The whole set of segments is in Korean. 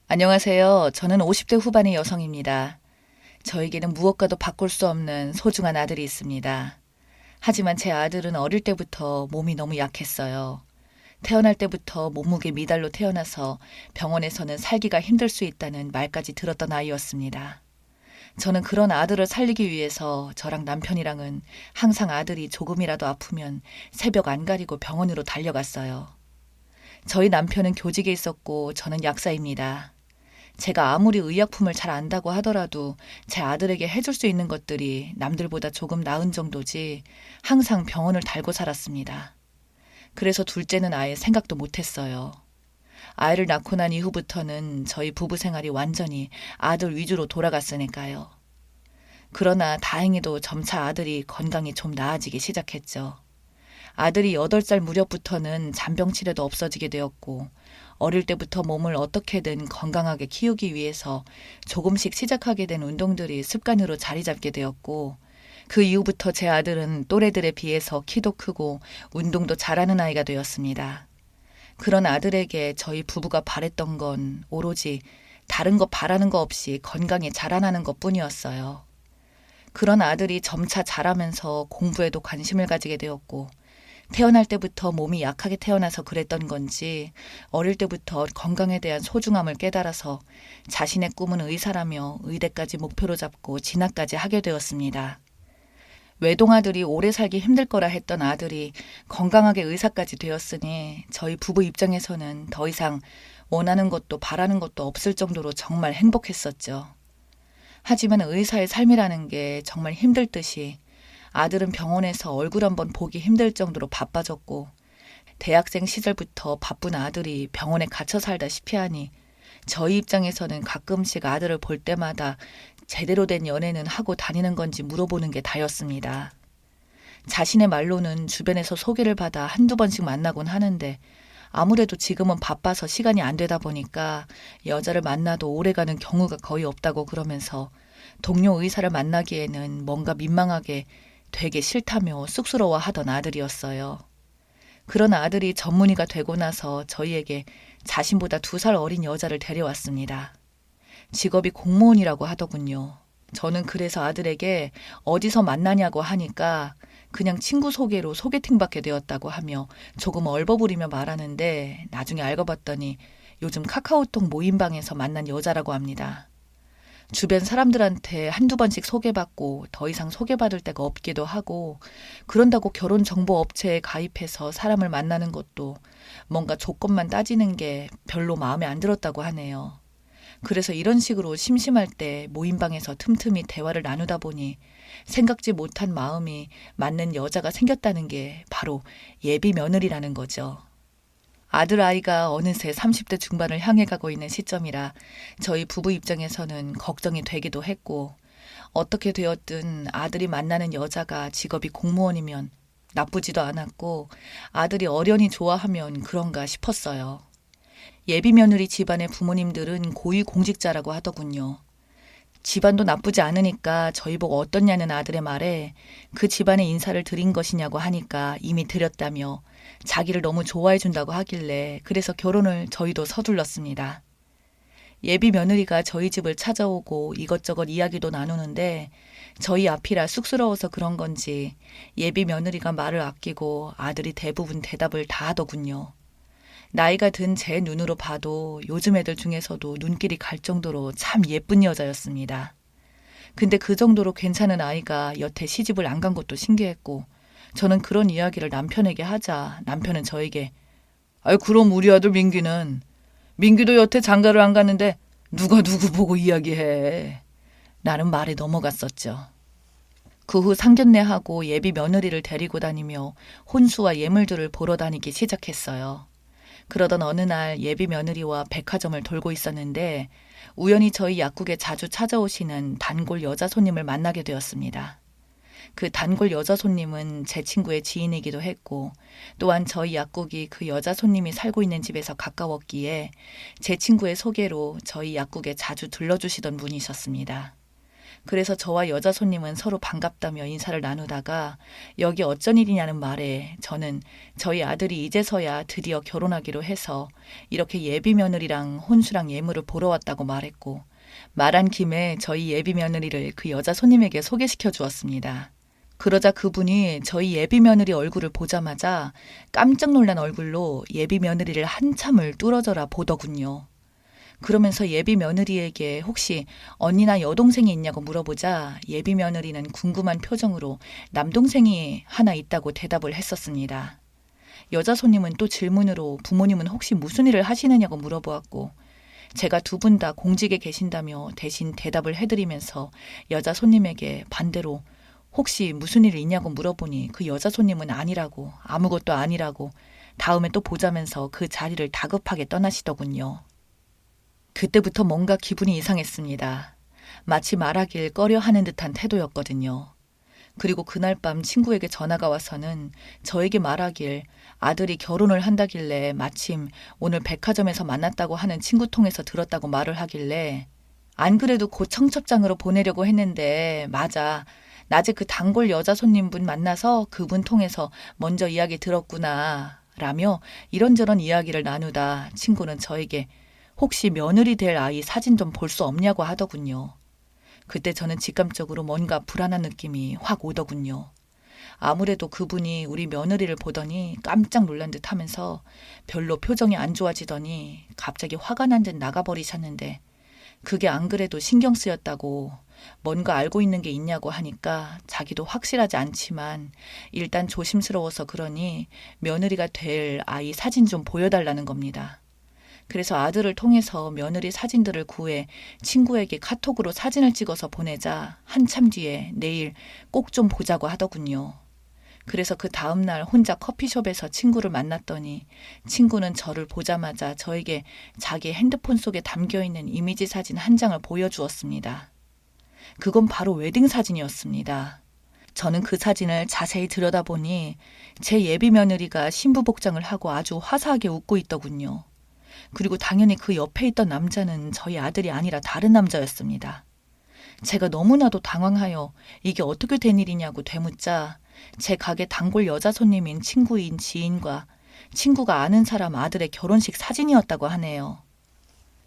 안녕하세요. 저는 50대 후반의 여성입니다. 저에게는 무엇과도 바꿀 수 없는 소중한 아들이 있습니다. 하지만 제 아들은 어릴 때부터 몸이 너무 약했어요. 태어날 때부터 몸무게 미달로 태어나서 병원에서는 살기가 힘들 수 있다는 말까지 들었던 아이였습니다. 저는 그런 아들을 살리기 위해서 저랑 남편이랑은 항상 아들이 조금이라도 아프면 새벽 안 가리고 병원으로 달려갔어요. 저희 남편은 교직에 있었고 저는 약사입니다. 제가 아무리 의약품을 잘 안다고 하더라도 제 아들에게 해줄 수 있는 것들이 남들보다 조금 나은 정도지 항상 병원을 달고 살았습니다. 그래서 둘째는 아예 생각도 못했어요. 아이를 낳고 난 이후부터는 저희 부부 생활이 완전히 아들 위주로 돌아갔으니까요. 그러나 다행히도 점차 아들이 건강이 좀 나아지기 시작했죠. 아들이 8살 무렵부터는 잔병 치레도 없어지게 되었고 어릴 때부터 몸을 어떻게든 건강하게 키우기 위해서 조금씩 시작하게 된 운동들이 습관으로 자리 잡게 되었고 그 이후부터 제 아들은 또래들에 비해서 키도 크고 운동도 잘하는 아이가 되었습니다. 그런 아들에게 저희 부부가 바랬던 건 오로지 다른 거 바라는 거 없이 건강히 자라나는 것 뿐이었어요. 그런 아들이 점차 자라면서 공부에도 관심을 가지게 되었고 태어날 때부터 몸이 약하게 태어나서 그랬던 건지 어릴 때부터 건강에 대한 소중함을 깨달아서 자신의 꿈은 의사라며 의대까지 목표로 잡고 진학까지 하게 되었습니다. 외동아들이 오래 살기 힘들 거라 했던 아들이 건강하게 의사까지 되었으니 저희 부부 입장에서는 더 이상 원하는 것도 바라는 것도 없을 정도로 정말 행복했었죠. 하지만 의사의 삶이라는 게 정말 힘들 듯이 아들은 병원에서 얼굴 한번 보기 힘들 정도로 바빠졌고 대학생 시절부터 바쁜 아들이 병원에 갇혀 살다시피 하니 저희 입장에서는 가끔씩 아들을 볼 때마다 제대로 된 연애는 하고 다니는 건지 물어보는 게 다였습니다. 자신의 말로는 주변에서 소개를 받아 한두 번씩 만나곤 하는데 아무래도 지금은 바빠서 시간이 안 되다 보니까 여자를 만나도 오래가는 경우가 거의 없다고 그러면서 동료 의사를 만나기에는 뭔가 민망하게 되게 싫다며 쑥스러워하던 아들이었어요. 그런 아들이 전문의가 되고 나서 저희에게 자신보다 2살 어린 여자를 데려왔습니다. 직업이 공무원이라고 하더군요. 저는 그래서 아들에게 어디서 만나냐고 하니까 그냥 친구 소개로 소개팅받게 되었다고 하며 조금 얼버무리며 말하는데 나중에 알고 봤더니 요즘 카카오톡 모임방에서 만난 여자라고 합니다. 주변 사람들한테 한두 번씩 소개받고 더 이상 소개받을 데가 없기도 하고 그런다고 결혼정보업체에 가입해서 사람을 만나는 것도 뭔가 조건만 따지는 게 별로 마음에 안 들었다고 하네요. 그래서 이런 식으로 심심할 때 모임방에서 틈틈이 대화를 나누다 보니 생각지 못한 마음이 맞는 여자가 생겼다는 게 바로 예비 며느리라는 거죠. 아들 아이가 어느새 30대 중반을 향해 가고 있는 시점이라 저희 부부 입장에서는 걱정이 되기도 했고 어떻게 되었든 아들이 만나는 여자가 직업이 공무원이면 나쁘지도 않았고 아들이 어련히 좋아하면 그런가 싶었어요. 예비 며느리 집안의 부모님들은 고위공직자라고 하더군요. 집안도 나쁘지 않으니까 저희 보고 어떻냐는 아들의 말에 그 집안에 인사를 드린 것이냐고 하니까 이미 드렸다며 자기를 너무 좋아해 준다고 하길래 그래서 결혼을 저희도 서둘렀습니다. 예비 며느리가 저희 집을 찾아오고 이것저것 이야기도 나누는데 저희 앞이라 쑥스러워서 그런 건지 예비 며느리가 말을 아끼고 아들이 대부분 대답을 다 하더군요. 나이가 든 제 눈으로 봐도 요즘 애들 중에서도 눈길이 갈 정도로 참 예쁜 여자였습니다. 근데 그 정도로 괜찮은 아이가 여태 시집을 안 간 것도 신기했고 저는 그런 이야기를 남편에게 하자 남편은 저에게 아이 그럼 우리 아들 민기도 여태 장가를 안 갔는데 누가 누구 보고 이야기해. 나는 말에 넘어갔었죠. 그 후 상견례하고 예비 며느리를 데리고 다니며 혼수와 예물들을 보러 다니기 시작했어요. 그러던 어느 날 예비 며느리와 백화점을 돌고 있었는데 우연히 저희 약국에 자주 찾아오시는 단골 여자 손님을 만나게 되었습니다. 그 단골 여자 손님은 제 친구의 지인이기도 했고 또한 저희 약국이 그 여자 손님이 살고 있는 집에서 가까웠기에 제 친구의 소개로 저희 약국에 자주 들러주시던 분이셨습니다. 그래서 저와 여자 손님은 서로 반갑다며 인사를 나누다가 여기 어쩐 일이냐는 말에 저는 저희 아들이 이제서야 드디어 결혼하기로 해서 이렇게 예비 며느리랑 혼수랑 예물을 보러 왔다고 말했고, 말한 김에 저희 예비 며느리를 그 여자 손님에게 소개시켜 주었습니다. 그러자 그분이 저희 예비 며느리 얼굴을 보자마자 깜짝 놀란 얼굴로 예비 며느리를 한참을 뚫어져라 보더군요. 그러면서 예비 며느리에게 혹시 언니나 여동생이 있냐고 물어보자 예비 며느리는 궁금한 표정으로 남동생이 하나 있다고 대답을 했었습니다. 여자 손님은 또 질문으로 부모님은 혹시 무슨 일을 하시느냐고 물어보았고, 제가 두 분 다 공직에 계신다며 대신 대답을 해드리면서 여자 손님에게 반대로 혹시 무슨 일이 있냐고 물어보니 그 여자 손님은 아니라고, 아무것도 아니라고 다음에 또 보자면서 그 자리를 다급하게 떠나시더군요. 그때부터 뭔가 기분이 이상했습니다. 마치 말하길 꺼려하는 듯한 태도였거든요. 그리고 그날 밤 친구에게 전화가 와서는 저에게 말하길 아들이 결혼을 한다길래 마침 오늘 백화점에서 만났다고 하는 친구 통해서 들었다고 말을 하길래, 안 그래도 곧 청첩장으로 보내려고 했는데 맞아. 낮에 그 단골 여자 손님분 만나서 그분 통해서 먼저 이야기 들었구나 라며 이런저런 이야기를 나누다 친구는 저에게 혹시 며느리 될 아이 사진 좀 볼 수 없냐고 하더군요. 그때 저는 직감적으로 뭔가 불안한 느낌이 확 오더군요. 아무래도 그분이 우리 며느리를 보더니 깜짝 놀란 듯 하면서 별로 표정이 안 좋아지더니 갑자기 화가 난 듯 나가버리셨는데, 그게 안 그래도 신경 쓰였다고 뭔가 알고 있는 게 있냐고 하니까 자기도 확실하지 않지만 일단 조심스러워서 그러니 며느리가 될 아이 사진 좀 보여달라는 겁니다. 그래서 아들을 통해서 며느리 사진들을 구해 친구에게 카톡으로 사진을 찍어서 보내자 한참 뒤에 내일 꼭 좀 보자고 하더군요. 그래서 그 다음날 혼자 커피숍에서 친구를 만났더니 친구는 저를 보자마자 저에게 자기 핸드폰 속에 담겨있는 이미지 사진 한 장을 보여주었습니다. 그건 바로 웨딩 사진이었습니다. 저는 그 사진을 자세히 들여다보니 제 예비 며느리가 신부 복장을 하고 아주 화사하게 웃고 있더군요. 그리고 당연히 그 옆에 있던 남자는 저희 아들이 아니라 다른 남자였습니다. 제가 너무나도 당황하여 이게 어떻게 된 일이냐고 되묻자 제 가게 단골 여자 손님인 친구인 지인과 친구가 아는 사람 아들의 결혼식 사진이었다고 하네요.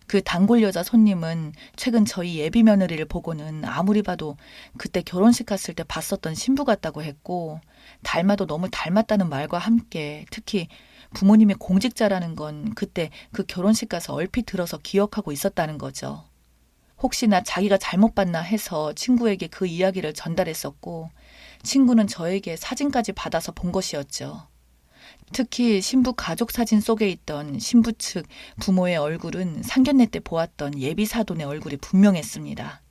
그 단골 여자 손님은 최근 저희 예비 며느리를 보고는 아무리 봐도 그때 결혼식 갔을 때 봤었던 신부 같다고 했고, 닮아도 너무 닮았다는 말과 함께 특히 부모님이 공직자라는 건 그때 그 결혼식 가서 얼핏 들어서 기억하고 있었다는 거죠. 혹시나 자기가 잘못 봤나 해서 친구에게 그 이야기를 전달했었고, 친구는 저에게 사진까지 받아서 본 것이었죠. 특히 신부 가족 사진 속에 있던 신부 측 부모의 얼굴은 상견례 때 보았던 예비 사돈의 얼굴이 분명했습니다.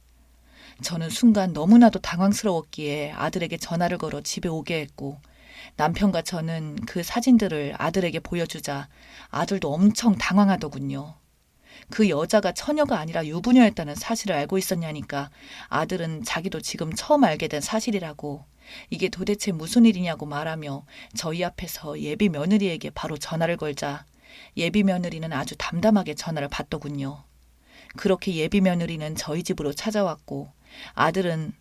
저는 순간 너무나도 당황스러웠기에 아들에게 전화를 걸어 집에 오게 했고, 남편과 저는 그 사진들을 아들에게 보여주자 아들도 엄청 당황하더군요. 그 여자가 처녀가 아니라 유부녀였다는 사실을 알고 있었냐니까 아들은 자기도 지금 처음 알게 된 사실이라고, 이게 도대체 무슨 일이냐고 말하며 저희 앞에서 예비 며느리에게 바로 전화를 걸자 예비 며느리는 아주 담담하게 전화를 받더군요. 그렇게 예비 며느리는 저희 집으로 찾아왔고, 아들은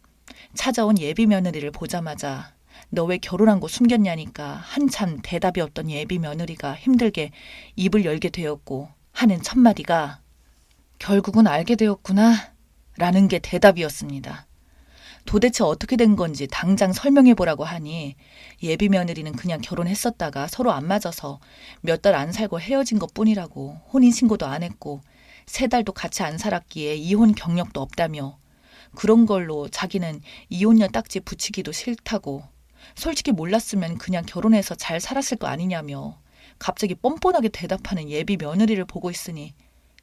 찾아온 예비 며느리를 보자마자 너 왜 결혼한 거 숨겼냐니까 한참 대답이 없던 예비 며느리가 힘들게 입을 열게 되었고 하는 첫마디가 결국은 알게 되었구나 라는 게 대답이었습니다. 도대체 어떻게 된 건지 당장 설명해 보라고 하니 예비 며느리는 그냥 결혼했었다가 서로 안 맞아서 몇 달 안 살고 헤어진 것뿐이라고, 혼인신고도 안 했고 3달도 같이 안 살았기에 이혼 경력도 없다며, 그런 걸로 자기는 이혼녀 딱지 붙이기도 싫다고, 솔직히 몰랐으면 그냥 결혼해서 잘 살았을 거 아니냐며 갑자기 뻔뻔하게 대답하는 예비 며느리를 보고 있으니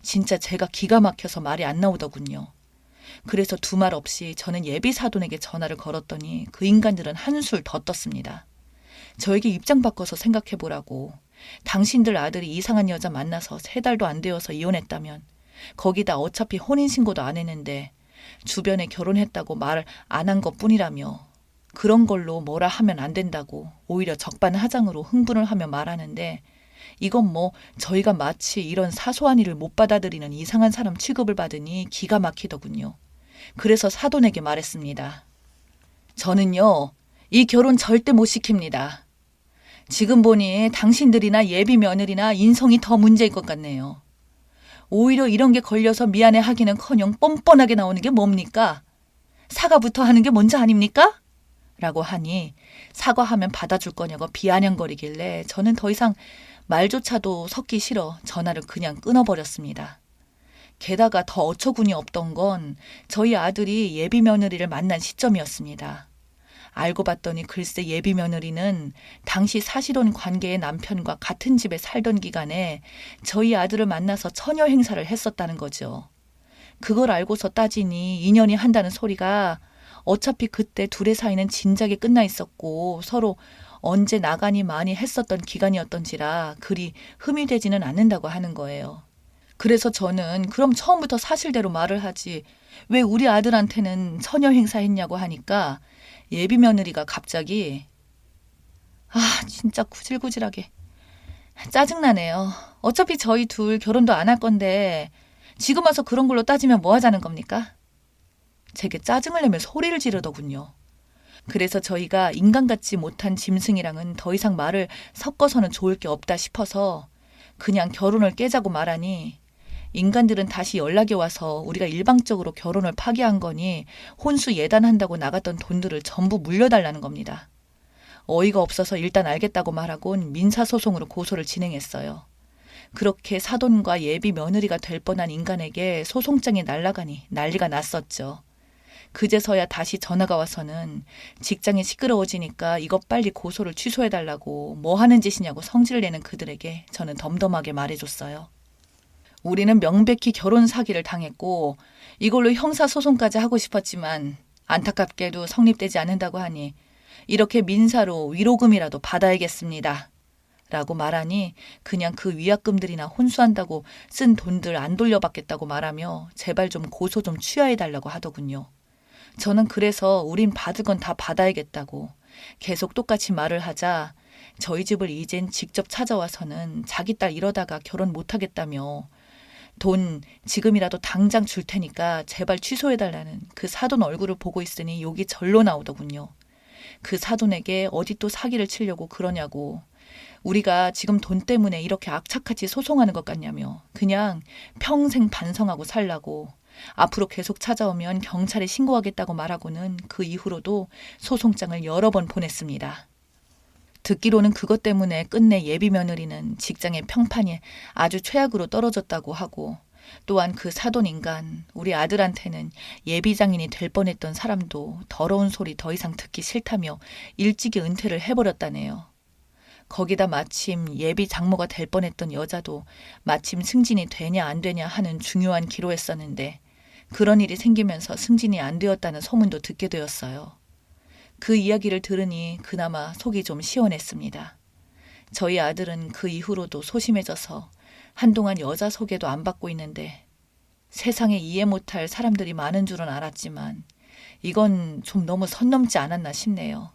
진짜 제가 기가 막혀서 말이 안 나오더군요. 그래서 두말 없이 저는 예비 사돈에게 전화를 걸었더니 그 인간들은 한술 더 떴습니다. 저에게 입장 바꿔서 생각해보라고. 당신들 아들이 이상한 여자 만나서 3달도 안 되어서 이혼했다면, 거기다 어차피 혼인신고도 안 했는데 주변에 결혼했다고 말 안 한 것뿐이라며, 그런 걸로 뭐라 하면 안 된다고 오히려 적반하장으로 흥분을 하며 말하는데, 이건 뭐 저희가 마치 이런 사소한 일을 못 받아들이는 이상한 사람 취급을 받으니 기가 막히더군요. 그래서 사돈에게 말했습니다. 저는요, 이 결혼 절대 못 시킵니다. 지금 보니 당신들이나 예비 며느리나 인성이 더 문제일 것 같네요. 오히려 이런 게 걸려서 미안해하기는커녕 뻔뻔하게 나오는 게 뭡니까? 사과부터 하는 게 먼저 아닙니까? 라고 하니 사과하면 받아줄 거냐고 비아냥거리길래 저는 더 이상 말조차도 섞기 싫어 전화를 그냥 끊어버렸습니다. 게다가 더 어처구니 없던 건 저희 아들이 예비 며느리를 만난 시점이었습니다. 알고 봤더니 글쎄 예비 며느리는 당시 사실혼 관계의 남편과 같은 집에 살던 기간에 저희 아들을 만나서 처녀 행사를 했었다는 거죠. 그걸 알고서 따지니 인연이 한다는 소리가 어차피 그때 둘의 사이는 진작에 끝나 있었고 서로 언제 나가니 많이 했었던 기간이었던지라 그리 흠이 되지는 않는다고 하는 거예요. 그래서 저는 그럼 처음부터 사실대로 말을 하지 왜 우리 아들한테는 처녀 행사했냐고 하니까 예비 며느리가 갑자기 진짜 구질구질하게 짜증나네요. 어차피 저희 둘 결혼도 안 할 건데 지금 와서 그런 걸로 따지면 뭐 하자는 겁니까? 제게 짜증을 내며 소리를 지르더군요. 그래서 저희가 인간 같지 못한 짐승이랑은 더 이상 말을 섞어서는 좋을 게 없다 싶어서 그냥 결혼을 깨자고 말하니 인간들은 다시 연락이 와서 우리가 일방적으로 결혼을 파기한 거니 혼수 예단한다고 나갔던 돈들을 전부 물려달라는 겁니다. 어이가 없어서 일단 알겠다고 말하곤 민사소송으로 고소를 진행했어요. 그렇게 사돈과 예비 며느리가 될 뻔한 인간에게 소송장이 날아가니 난리가 났었죠. 그제서야 다시 전화가 와서는 직장이 시끄러워지니까 이것 빨리 고소를 취소해달라고 뭐 하는 짓이냐고 성질을 내는 그들에게 저는 덤덤하게 말해줬어요. 우리는 명백히 결혼 사기를 당했고 이걸로 형사소송까지 하고 싶었지만 안타깝게도 성립되지 않는다고 하니 이렇게 민사로 위로금이라도 받아야겠습니다. 라고 말하니 그냥 그 위약금들이나 혼수한다고 쓴 돈들 안 돌려받겠다고 말하며 제발 좀 고소 좀 취하해달라고 하더군요. 저는 그래서 우린 받을 건 다 받아야겠다고 계속 똑같이 말을 하자 저희 집을 이젠 직접 찾아와서는 자기 딸 이러다가 결혼 못하겠다며 돈 지금이라도 당장 줄 테니까 제발 취소해달라는 그 사돈 얼굴을 보고 있으니 욕이 절로 나오더군요. 그 사돈에게 어디 또 사기를 치려고 그러냐고 우리가 지금 돈 때문에 이렇게 악착같이 소송하는 것 같냐며 그냥 평생 반성하고 살라고 앞으로 계속 찾아오면 경찰에 신고하겠다고 말하고는 그 이후로도 소송장을 여러 번 보냈습니다. 듣기로는 그것 때문에 끝내 예비 며느리는 직장의 평판이 아주 최악으로 떨어졌다고 하고 또한 그 사돈 인간 우리 아들한테는 예비 장인이 될 뻔했던 사람도 더러운 소리 더 이상 듣기 싫다며 일찍이 은퇴를 해버렸다네요. 거기다 마침 예비 장모가 될 뻔했던 여자도 마침 승진이 되냐 안 되냐 하는 중요한 기로였었는데 그런 일이 생기면서 승진이 안 되었다는 소문도 듣게 되었어요. 그 이야기를 들으니 그나마 속이 좀 시원했습니다. 저희 아들은 그 이후로도 소심해져서 한동안 여자 소개도 안 받고 있는데 세상에 이해 못할 사람들이 많은 줄은 알았지만 이건 좀 너무 선 넘지 않았나 싶네요.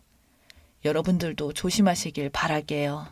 여러분들도 조심하시길 바랄게요.